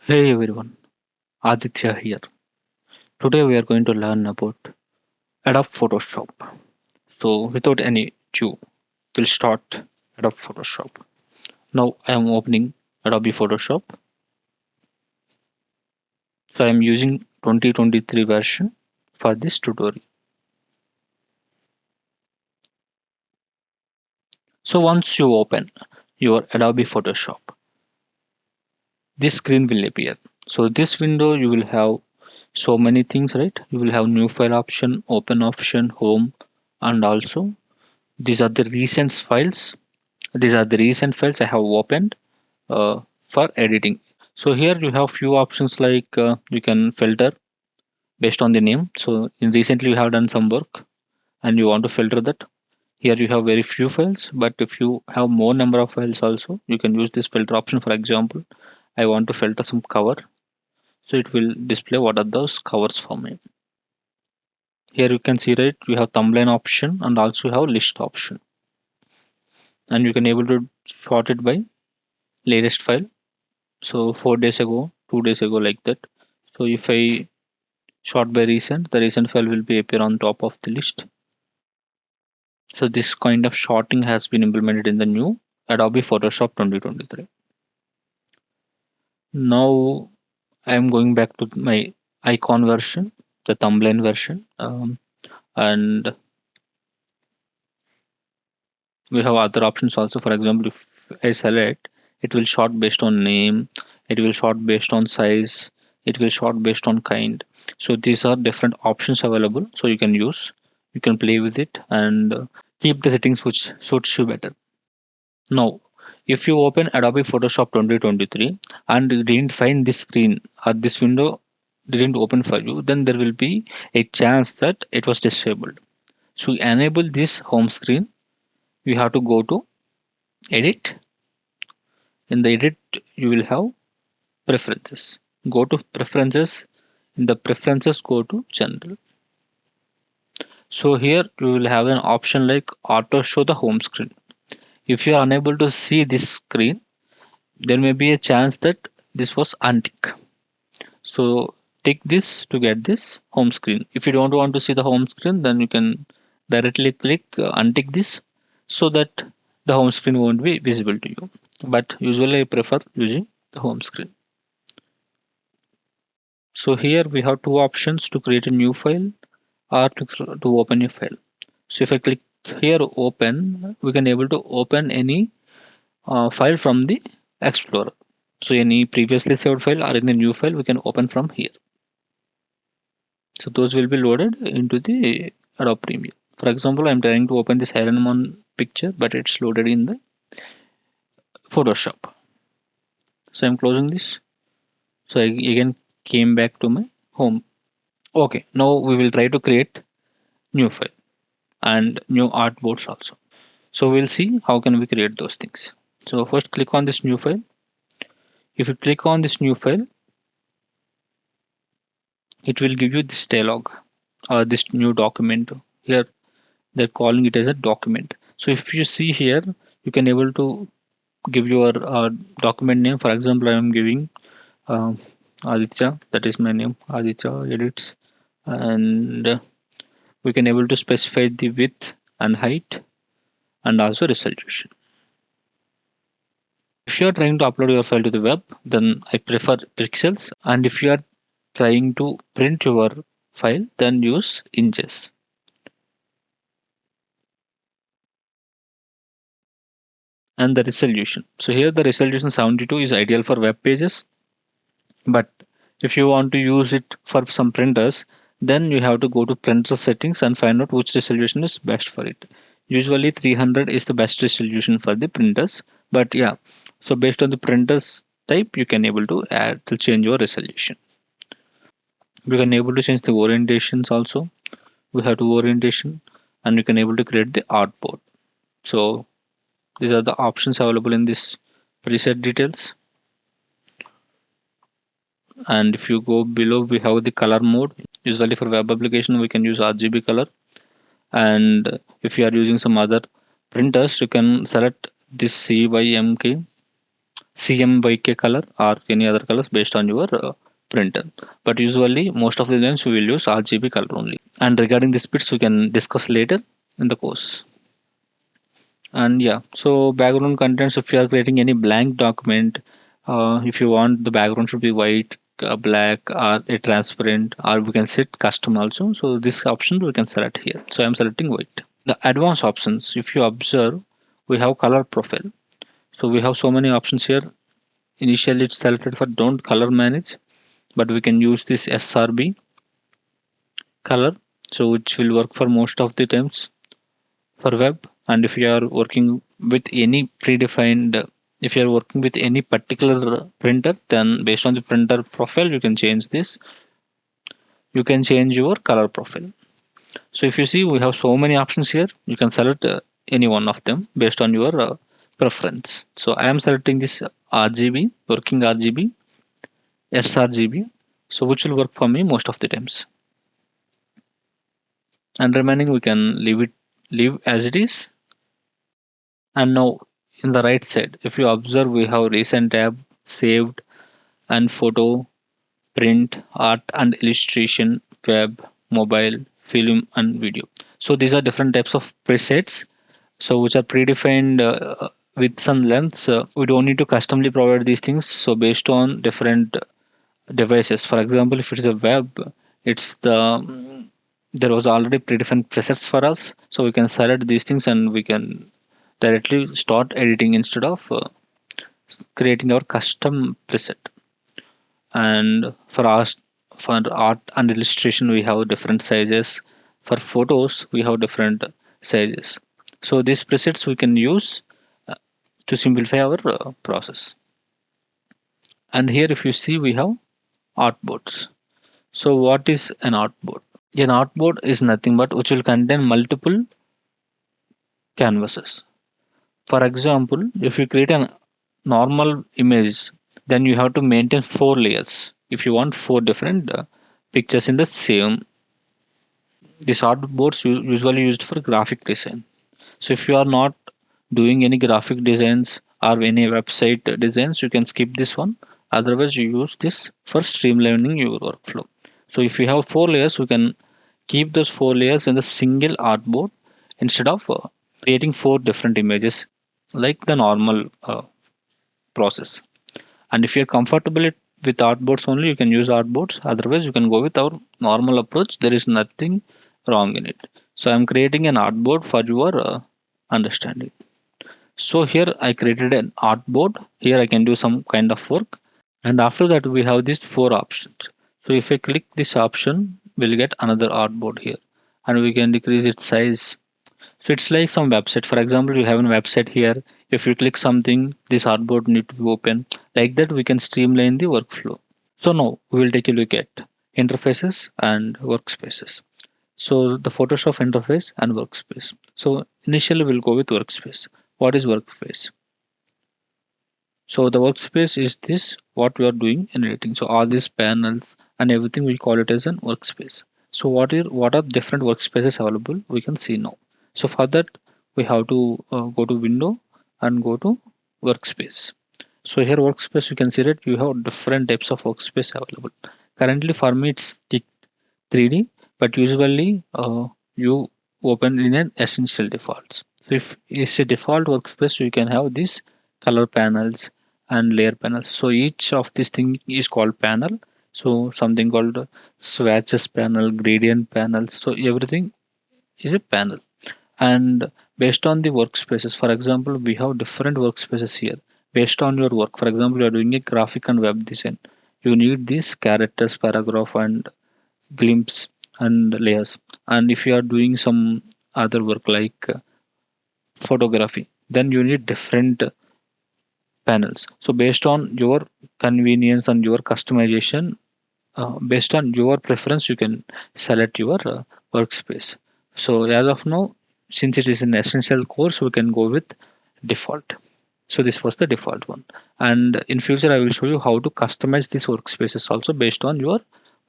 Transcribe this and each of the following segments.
Hey everyone, Aditya here. Today we are going to learn about Adobe Photoshop. So without any ado, we'll start Adobe Photoshop. Now I am opening Adobe Photoshop. So I am using 2023 version for this tutorial. So once you open your Adobe Photoshop, this screen will appear. So this window you will have so many things, right? You will have new file option, open option, home, and also these are the recent files. These are the recent files I have opened for editing. So here you have few options like you can filter based on the name. So in recently you have done some work and you want to filter that. Here you have very few files, but if you have more number of files also, you can use this filter option. For example, I want to filter some cover, so it will display what are those covers for me. Here you can see, right, you have thumbnail option and also you have list option, and you can able to sort it by latest file. So 4 days ago, 2 days ago, like that. So if I sort by recent, the recent file will be appear on top of the list. So this kind of sorting has been implemented in the new Adobe Photoshop 2023. Now I am going back to my icon version, the thumbnail version, and we have other options also. For example, if I select, it will sort based on name, it will sort based on size, it will sort based on kind. So these are different options available, so you can use, you can play with it and keep the settings which suits you better. Now if you open Adobe Photoshop 2023 and you didn't find this screen or this window didn't open for you, then there will be a chance that it was disabled. So enable this home screen, you have to go to edit. In the edit you will have preferences, go to preferences. In the preferences, go to general. So here you will have an option like auto show the home screen. If you are unable to see this screen, there may be a chance that this was untick. So tick this to get this home screen. If you don't want to see the home screen, then you can directly click untick this, so that the home screen won't be visible to you. But usually I prefer using the home screen. So here we have two options to create a new file or to open a file. So if I click here open, we can able to open any file from the Explorer. So any previously saved file or any new file we can open from here. So those will be loaded into the Adobe Premiere. For example, I'm trying to open this Iron Man picture, but it's loaded in the Photoshop. So I'm closing this. So I again came back to my home. Okay, now we will try to create new file and new artboards also. So we'll see how can we create those things. So first click on this new file. If you click on this new file, it will give you this dialog or this new document. Here they're calling it as a document. So if you see here, you can able to give your document name. For example, I am giving uh, Aditya, that is my name, Aditya edits, and we can able to specify the width and height and also resolution. If you are trying to upload your file to the web, then I prefer pixels, and if you are trying to print your file, then use inches. And the resolution, so here the resolution 72 is ideal for web pages, but if you want to use it for some printers, then you have to go to printer settings and find out which resolution is best for it. Usually 300 is the best resolution for the printers, but yeah, so based on the printers type you can able to add to change your resolution. We can able to change the orientations also. We have to orientation, and we can able to create the artboard. So these are the options available in this preset details. And if you go below, we have the color mode. Usually for web application we can use RGB color, and if you are using some other printers, you can select this CYMK CMYK color or any other colors based on your printer. But usually most of the times we will use RGB color only. And regarding the bits we can discuss later in the course. And yeah, so background contents, if you are creating any blank document, if you want the background should be white, black, or a transparent, or we can set custom also. So this option we can select here. So I'm selecting white. The advanced options, if you observe, we have color profile. So we have so many options here. Initially it's selected for don't color manage, but we can use this SRB color, so which will work for most of the times for web. And if you are working with any predefined, if you are working with any particular printer, then based on the printer profile you can change this, you can change your color profile. So if you see we have so many options here, you can select any one of them based on your preference. So I am selecting this RGB, working RGB, sRGB, so which will work for me most of the times. And remaining we can leave as it is. And now in the right side, if you observe, we have recent tab, saved, and photo, print, art and illustration, web, mobile, film, and video. So these are different types of presets. So which are predefined with some lengths. We don't need to customly provide these things. So based on different devices. For example, if it is a web, it's there was already predefined presets for us. So we can select these things and we can directly start editing instead of creating our custom preset. And for art and illustration we have different sizes. For photos we have different sizes. So these presets we can use uh, to simplify our process. And here if you see we have artboards. So what is an artboard? An artboard is nothing but which will contain multiple canvases. For example, if you create a normal image, then you have to maintain 4 layers. If you want 4 different pictures in the same, these artboards usually used for graphic design. So if you are not doing any graphic designs or any website designs, you can skip this one. Otherwise, you use this for streamlining your workflow. So if you have 4 layers, we can keep those 4 layers in the single artboard instead of creating 4 different images like the normal process. And if you're comfortable with artboards only, you can use artboards. Otherwise, you can go with our normal approach. There is nothing wrong in it. So I'm creating an artboard for your understanding. So here I created an artboard. Here I can do some kind of work. And after that, we have these 4 options. So if I click this option, we'll get another artboard here. And we can decrease its size. So it's like some website. For example, you have a website here. If you click something, this artboard need to be open. Like that, we can streamline the workflow. So now we will take a look at interfaces and workspaces. So the Photoshop interface and workspace. So initially we'll go with workspace. What is workspace? So the workspace is this what we are doing in editing. So all these panels and everything we call it as an workspace. So what are different workspaces available? We can see now. So for that we have to go to window and go to workspace. So here workspace you can see that you have different types of workspace available. Currently for me it's 3D, but usually you open in an essential defaults. So if it's a default workspace, you can have these color panels and layer panels. So each of these thing is called panel. So something called swatches panel, gradient panels. So everything is a panel. And based on the workspaces, for example, we have different workspaces here based on your work. For example, you are doing a graphic and web design. You need these characters, paragraph, and glimpse and layers. And if you are doing some other work like photography, then you need different panels. So based on your convenience and your customization, based on your preference, you can select your workspace. So as of now, since it is an essential course, we can go with default. So this was the default one. And in future, I will show you how to customize these workspaces also based on your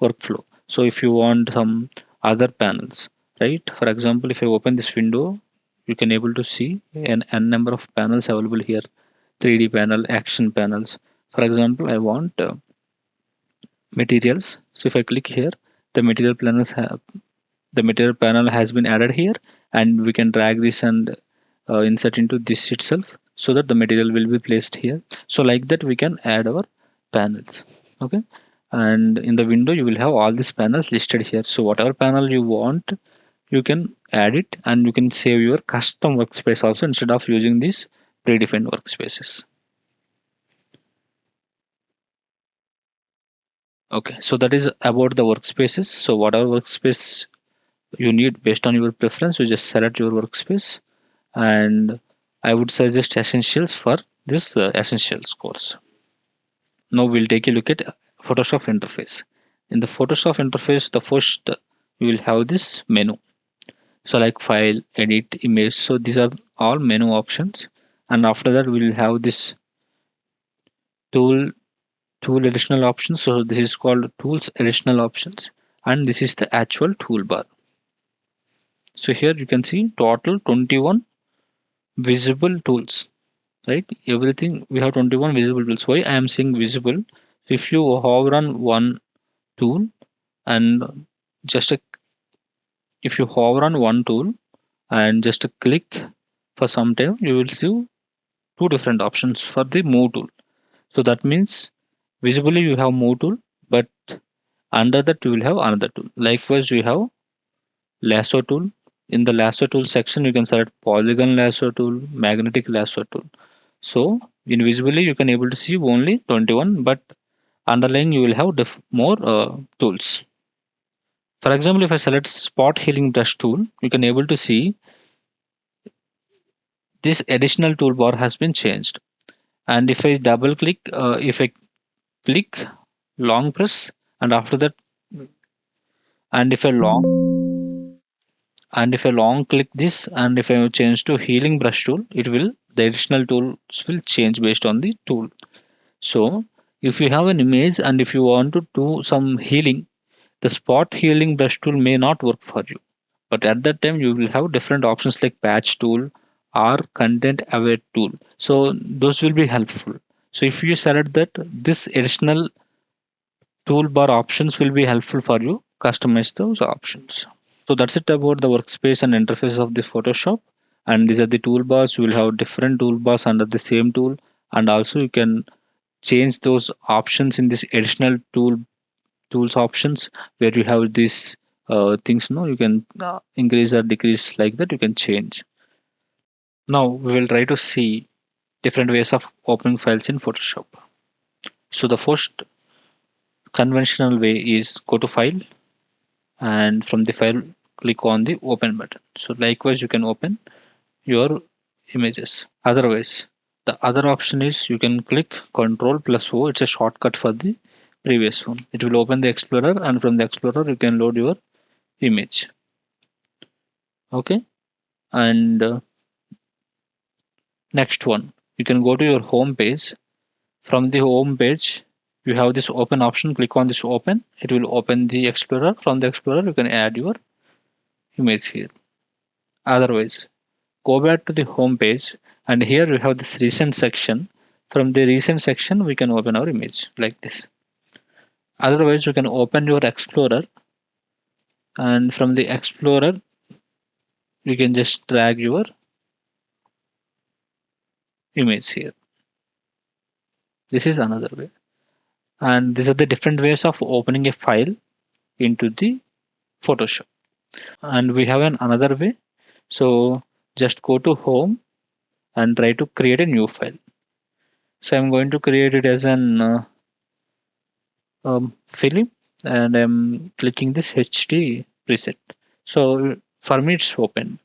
workflow. So if you want some other panels, right? For example, if I open this window, you can able to see an n number of panels available here. 3D panel, action panels. For example, I want materials. So if I click here, the the material panel has been added here, and we can drag this and insert into this itself so that the material will be placed here. So like that we can add our panels. Okay, and in the window you will have all these panels listed here. So whatever panel you want, you can add it, and you can save your custom workspace also instead of using these predefined workspaces. Okay, so that is about the workspaces. So whatever workspace you need based on your preference, you just select your workspace, and I would suggest essentials for this essentials course. Now we'll take a look at Photoshop interface. In the Photoshop interface, the first you will have this menu. So like file, edit, image. So these are all menu options. And after that, we'll have this tool tool additional options. So this is called tools additional options. And this is the actual toolbar. So here you can see total 21 visible tools, right? Everything we have 21 visible tools. Why I am saying visible? If you hover on one tool and just a, if you hover on one tool and just a click for some time, you will see two different options for the move tool. So that means visibly you have move tool, but under that you will have another tool. Likewise, you have lasso tool. In the lasso tool section, you can select polygon lasso tool, magnetic lasso tool. So invisibly you can able to see only 21, but underlying you will have more tools. For example, if I select spot healing brush tool, you can able to see this additional toolbar has been changed. And if I double click, if I click long press, and after that, and if I long click this, and if I change to healing brush tool, it will the additional tools will change based on the tool. So if you have an image and if you want to do some healing, the spot healing brush tool may not work for you. But at that time, you will have different options like patch tool or content aware tool. So those will be helpful. So if you select that, this additional toolbar options will be helpful for you. Customize those options. So that's it about the workspace and interface of the Photoshop. And these are the toolbars. You will have different toolbars under the same tool, and also you can change those options in this additional tools options where you have these things. No, you can increase or decrease like that. You can change. Now we will try to see different ways of opening files in Photoshop. So the first conventional way is go to file, and from the file click on the open button. So likewise you can open your images. Otherwise, the other option is you can click Control plus O. It's a shortcut for the previous one. It will open the Explorer, and from the Explorer you can load your image. Okay, and next one, you can go to your home page. From the home page, you have this open option. Click on this open. It will open the Explorer. From the Explorer, you can add your image here. Otherwise, go back to the home page, and here we have this recent section. From the recent section, we can open our image like this. Otherwise, you can open your Explorer, and from the Explorer, you can just drag your image here. This is another way. And these are the different ways of opening a file into the Photoshop. And we have another way. So just go to home and try to create a new file. So I'm going to create it as an film, and I'm clicking this HD preset. So for me it's open.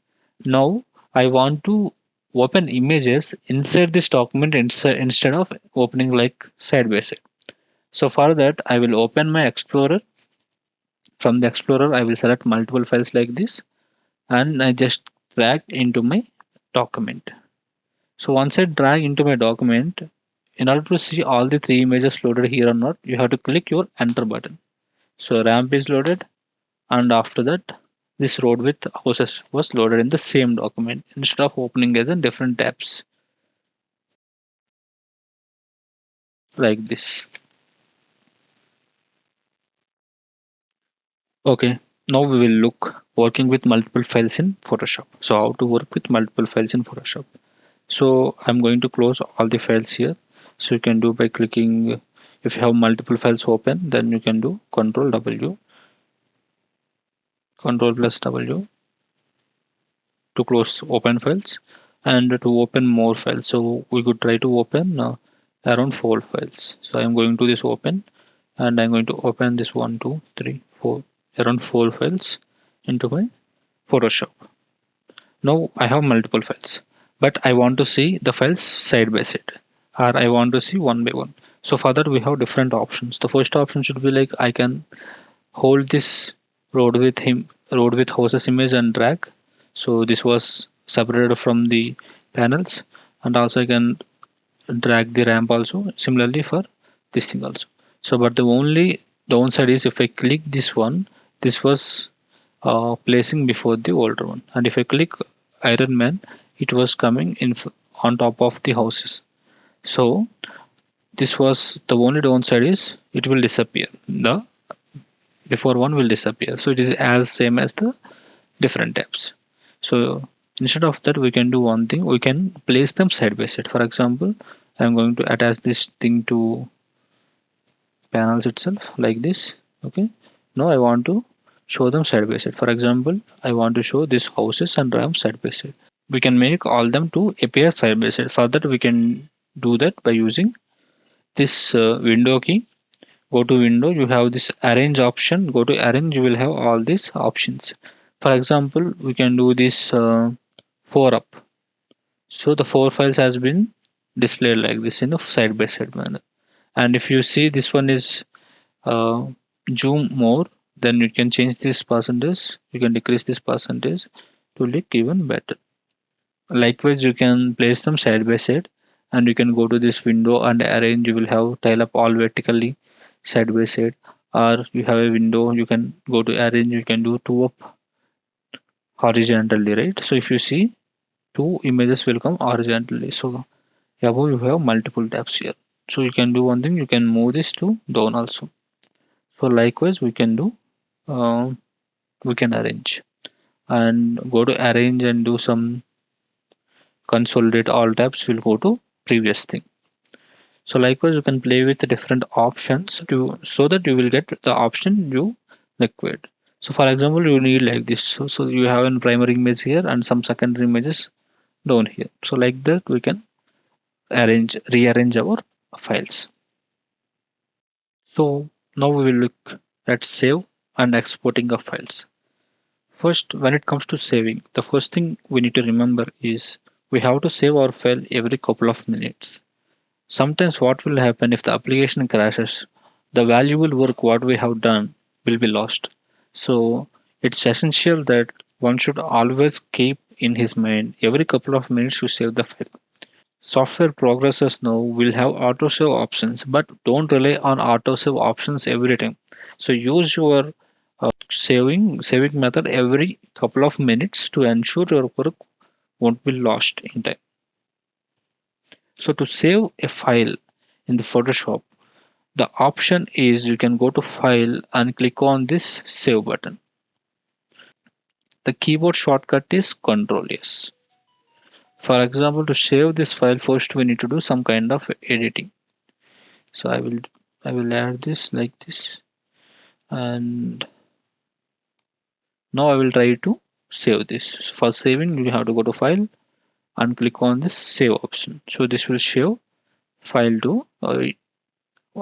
Now I want to open images inside this document instead of opening like side by side. So for that I will open my Explorer. From the Explorer I will select multiple files like this, and I just drag into my document. So once I drag into my document, in order to see all the three images loaded here or not, you have to click your enter button. So ramp is loaded, and after that this road with houses was loaded in the same document instead of opening as in different tabs. like this. Okay, now we will look working with multiple files in Photoshop. So how to work with multiple files in Photoshop. So I'm going to close all the files here. So you can do by clicking, if you have multiple files open, then you can do Control W, Control plus W to close open files and to open more files. So we could try to open around 4 files. So I'm going to this open and I'm going to open this 1, 2, 3, 4, around 4 files into my Photoshop. Now I have multiple files, but I want to see the files side by side, or I want to see one by one. So for that we have different options. The first option should be like I can hold this road with houses image and drag. So this was separated from the panels, and also I can drag the ramp also. Similarly for this thing also. So but the only downside is if I click this one, this was placing before the older one, and if I click Iron Man, it was coming in on top of the houses. So this was the only downside is it will disappear. The before one will disappear. So it is as same as the different tabs. So instead of that, we can do one thing. We can place them side by side. For example, I'm going to attach this thing to panels itself like this. Okay. Now I want to show them side by side. For example, I want to show these houses and ramps side by side. We can make all them to appear side by side. For that, we can do that by using this window key. Go to window, you have this arrange option. Go to arrange, you will have all these options. For example, we can do this 4 up. So the 4 files has been displayed like this in a side by side manner. And if you see this one is uh, zoom more, then you can change this percentage. You can decrease this percentage to look even better. Likewise, you can place them side by side, and you can go to this window and arrange. You will have tile up all vertically side by side, or you have a window, you can go to arrange, you can do 2 up horizontally, right? So if you see, 2 images will come horizontally. So above you have multiple tabs here. So you can do one thing, you can move this to down also. So likewise, we can do, we can arrange and go to arrange and do some consolidate all tabs will go to previous thing. So likewise, you can play with the different options to so that you will get the option you required. So for example, you need like this. So you have a primary image here and some secondary images down here. So like that, we can rearrange our files. So now we will look at save and exporting of files. First, when it comes to saving, the first thing we need to remember is we have to save our file every couple of minutes. Sometimes what will happen if the application crashes, the valuable work what we have done will be lost. So it's essential that one should always keep in his mind every couple of minutes to save the file. Software progressors now will have autosave options, but don't rely on autosave options every time. So use your saving method every couple of minutes to ensure your work won't be lost in time. So to save a file in the Photoshop, the option is you can go to file and click on this save button. The keyboard shortcut is Control S. For example, to save this file, first we need to do some kind of editing. So I will add this like this, and now I will try to save this. So for saving, you have to go to file and click on this save option. So this will save file to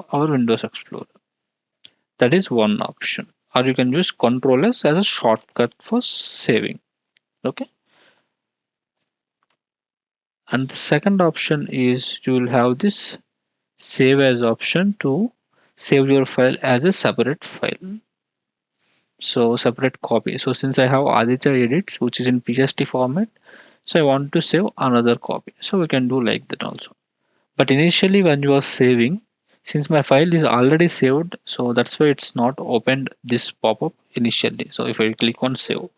our Windows Explorer. That is one option. Or you can use Control S as a shortcut for saving. Okay. And the second option is you will have this save as option to save your file as a separate file. So separate copy. So since I have Aditya edits, which is in PST format, so I want to save another copy. So we can do like that also. But initially when you are saving, since my file is already saved, so that's why it's not opened this pop-up initially. So if I click on save,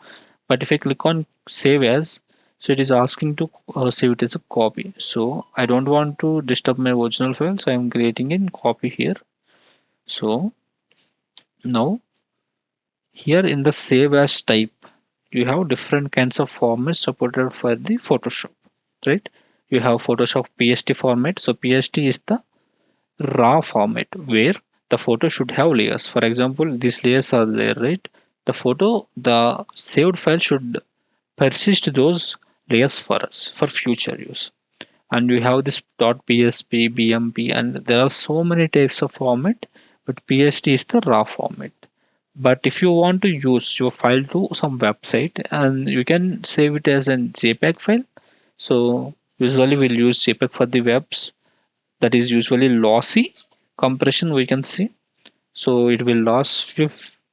but if I click on save as, So it is asking to save it as a copy. So I don't want to disturb my original file, so I'm creating a copy here. So now here in the save as type, you have different kinds of formats supported for the Photoshop, right? You have Photoshop PST format. So PST is the raw format where the photo should have layers. For example, these layers are there, right? The saved file should persist those layers for us for future use. And we have this .psp, bmp, and there are so many types of format, but PST is the raw format. But if you want to use your file to some website, and you can save it as a JPEG file. So usually we'll use JPEG for the webs. That is usually lossy compression we can see. So it will lose few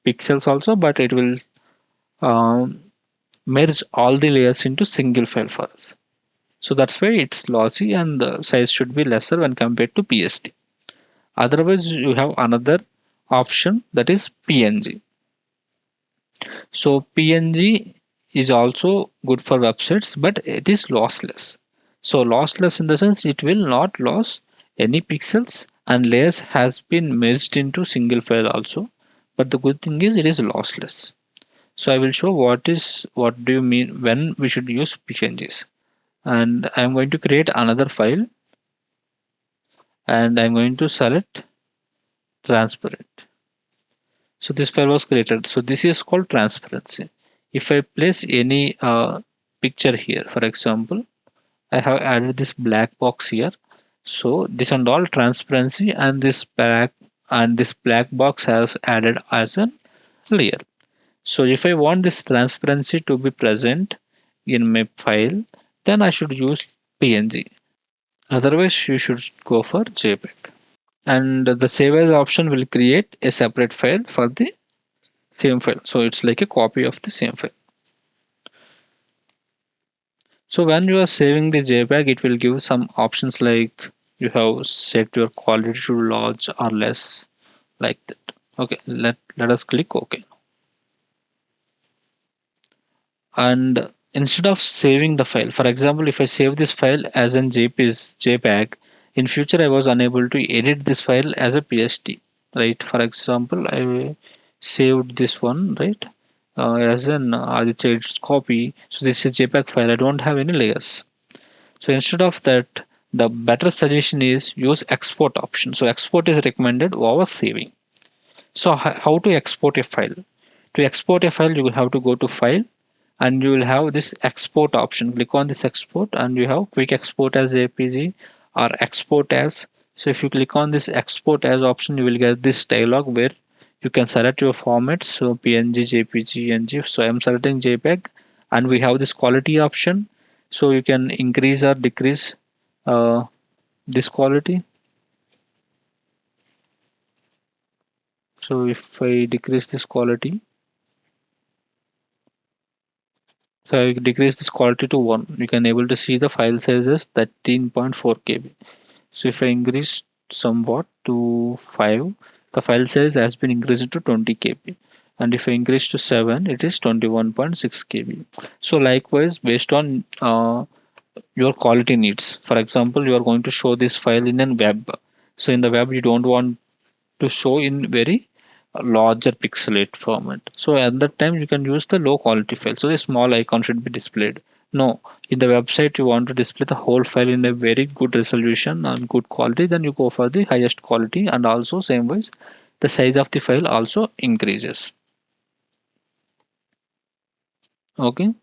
pixels also, but it will um, merge all the layers into single file for us. So that's why it's lossy and the size should be lesser when compared to PST. Otherwise, you have another option that is PNG. So PNG is also good for websites, but it is lossless. So lossless in the sense it will not lose any pixels and layers has been merged into single file also. But the good thing is it is lossless. So I will show what do you mean when we should use PNGs. And I'm going to create another file and I'm going to select transparent. So this file was created. So this is called transparency. If I place any picture here, for example, I have added this black box here. So this and all transparency and this black box has added as a layer. So if I want this transparency to be present in my file, then I should use PNG. Otherwise, you should go for JPEG. And the save as option will create a separate file for the same file. So it's like a copy of the same file. So when you are saving the JPEG, it will give some options like you have set your quality to large or less, like that. Okay, let us click OK. And instead of saving the file, for example, if I save this file as an JPEG, in future I was unable to edit this file as a PST, right? For example, I saved this one, right, as an Aditya copy. So this is JPEG file. I don't have any layers. So instead of that, the better suggestion is use export option. So export is recommended over saving. So how to export a file? To export a file, you will have to go to file and you will have this export option. Click on this export and you have quick export as APG or export as. So if you click on this export as option, you will get this dialog where you can select your formats. So PNG, JPG, and GIF. So I'm selecting JPEG and we have this quality option. So you can increase or decrease uh, this quality. So if I decrease this quality, so I decrease this quality to 1. You can able to see the file size is 13.4 KB. So if I increase somewhat to 5, the file size has been increased to 20 KB. And if I increase to 7, it is 21.6 KB. So likewise, based on your quality needs. For example, you are going to show this file in a web. So in the web, you don't want to show in very larger pixelate format. So at that time you can use the low quality file. So a small icon should be displayed. No, in the website you want to display the whole file in a very good resolution and good quality, then you go for the highest quality and also same ways the size of the file also increases. Okay,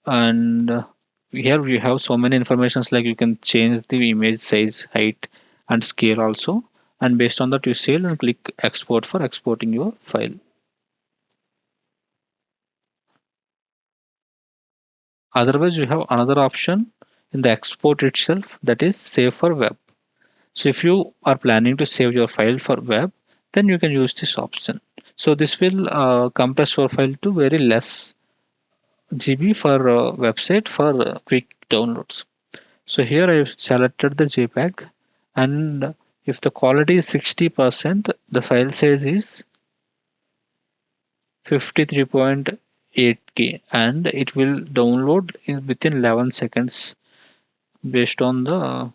and here we have so many informations like you can change the image size, height and scale also, and based on that you save and click export for exporting your file. Otherwise, you have another option in the export itself, that is save for web. So if you are planning to save your file for web, then you can use this option. So this will compress your file to very less GB for website for quick downloads. So here I've selected the JPEG, and if the quality is 60%, the file size is 53.8 8K, and it will download in within 11 seconds based on the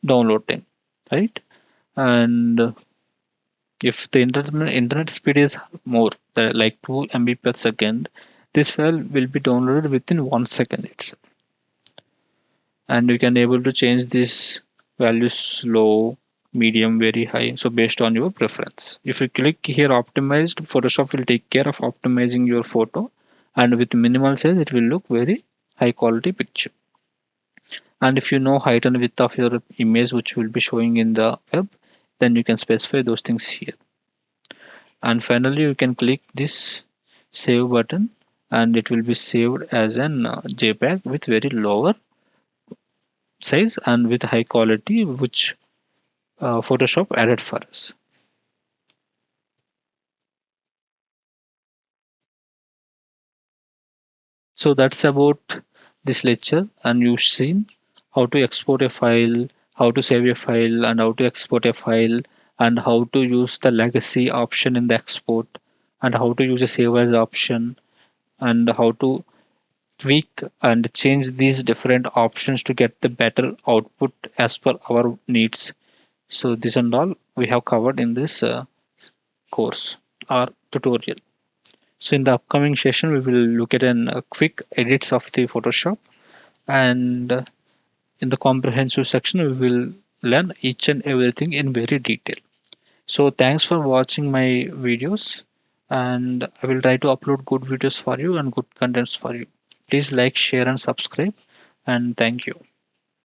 download time, right? And if the internet speed is more, like 2 MB per second, this file will be downloaded within 1 second itself. And you can able to change this values low, medium, very high. So based on your preference. If you click here optimized, Photoshop will take care of optimizing your photo, and with minimal size, it will look very high quality picture. And if you know height and width of your image which will be showing in the web, then you can specify those things here. And finally you can click this save button, and it will be saved as an JPEG with very lower size and with high quality, which Photoshop added for us. So that's about this lecture, and you've seen how to export a file, how to save a file, and how to export a file, and how to use the legacy option in the export, and how to use a save as option, and how to tweak and change these different options to get the better output as per our needs. So this and all we have covered in this course or tutorial. So in the upcoming session, we will look at a quick edits of the Photoshop, and in the comprehensive section, we will learn each and everything in very detail. So thanks for watching my videos, and I will try to upload good videos for you and good contents for you. Please like, share, and subscribe, and thank you.